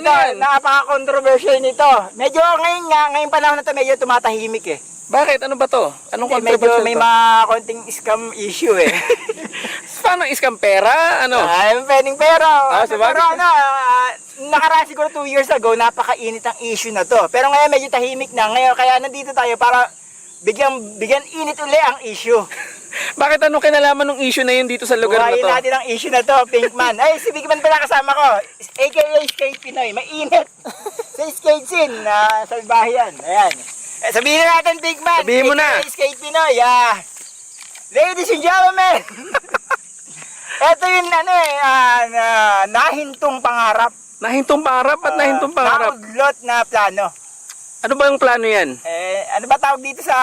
Ito, yan? napaka-controversial nito. Medyo ngayong panahon na to, medyo tumatahimik eh. Bakit? Ano ba to? Anong Hindi, medyo controversial may to? mga konting scam issue eh. Paano iskam pera? Ano? Ay, pwedeng pero, sabagay. pero ano, nakaraan siguro 2 years ago, napakainit ang issue na to. Pero ngayon medyo tahimik na. Ngayon, kaya nandito tayo para bigyan init uli ang issue. Bakit anong kinalaman ng issue na yun dito sa lugar na Buhayin to? natin ang issue na to, Pinkman. Ay, si Pinkman pala kasama ko. AKA Skate Pinoy. Mainit. Sa skate scene sa bahayan. Ayan. Sabihin na natin, Pinkman. Sabihin mo na. AKA Skate Pinoy. Ladies and gentlemen. Ito yung nahintong pangarap. Nahintong pangarap at nahintong pangarap. Naudlot na plano. Ano ba yung plano yan? Ano ba tawag dito sa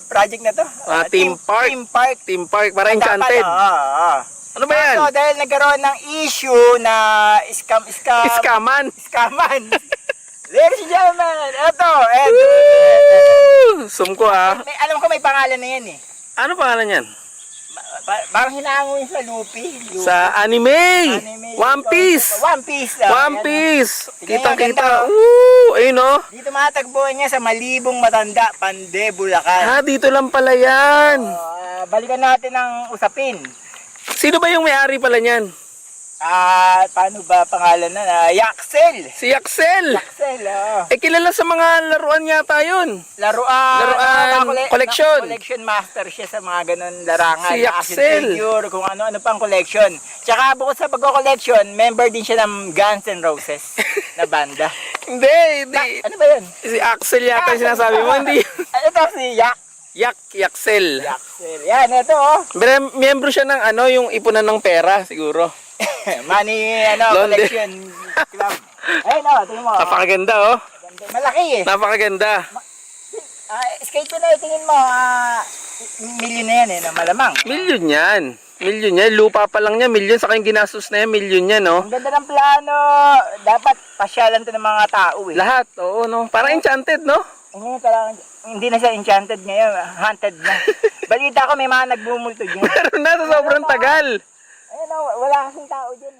project na to? Team Park. Team Park. Team Park, para enchanted. Oo. Ano ba yan? So, dahil nagkaroon ng issue na Iskaman. Skaman. Ladies and gentlemen, ito. Sumko ha. Alam ko may pangalan na yan eh. Ano pangalan yan? Parang hinango yun sa Luffy. Sa anime. One Piece. One Piece. One Piece. Kitang-kita. Ganda. Ayun o. Dito matagpuan niya sa Malibong Matanda, Pande, Bulacan. Dito lang pala yan. Balikan natin ang usapin. Sino ba yung may-ari pala niyan? Paano ba pangalan na? Yaxel. Si Axel. Yaxel, Kilala sa mga laruan yata yun. Laruan, collection. Collection master siya sa mga ganun larangan. Si Yaxel. Figure, kung ano-ano pang collection. Tsaka bukod sa pagko-collection, member din siya ng Guns N' Roses na banda. Hindi. Ano ba yun? Si Axel yata yung sinasabi mo. Hindi. Ito si Yaxel. Yaxel. Yan, ito Miyembro siya ng yung ipunan ng pera siguro. Money, London. collection club. Ayun, tingin mo. Napakaganda Malaki eh. Napakaganda. Skate ko na, tingin mo, milyon na yan eh, na malamang. Milyon yan. Milyon yan. Lupa pa lang niya. Milyon. Saka yung ginastos na yan. Milyon yan, no? Ang ganda ng plano. Dapat pasyalan to ng mga tao eh. Lahat. Oo, no? Parang enchanted, no? Hindi na siya enchanted ngayon. Haunted na. Balita ko may mga nagbumulto dyan. Meron na sa sobrang tagal. Ayun, wala kasing tao dyan.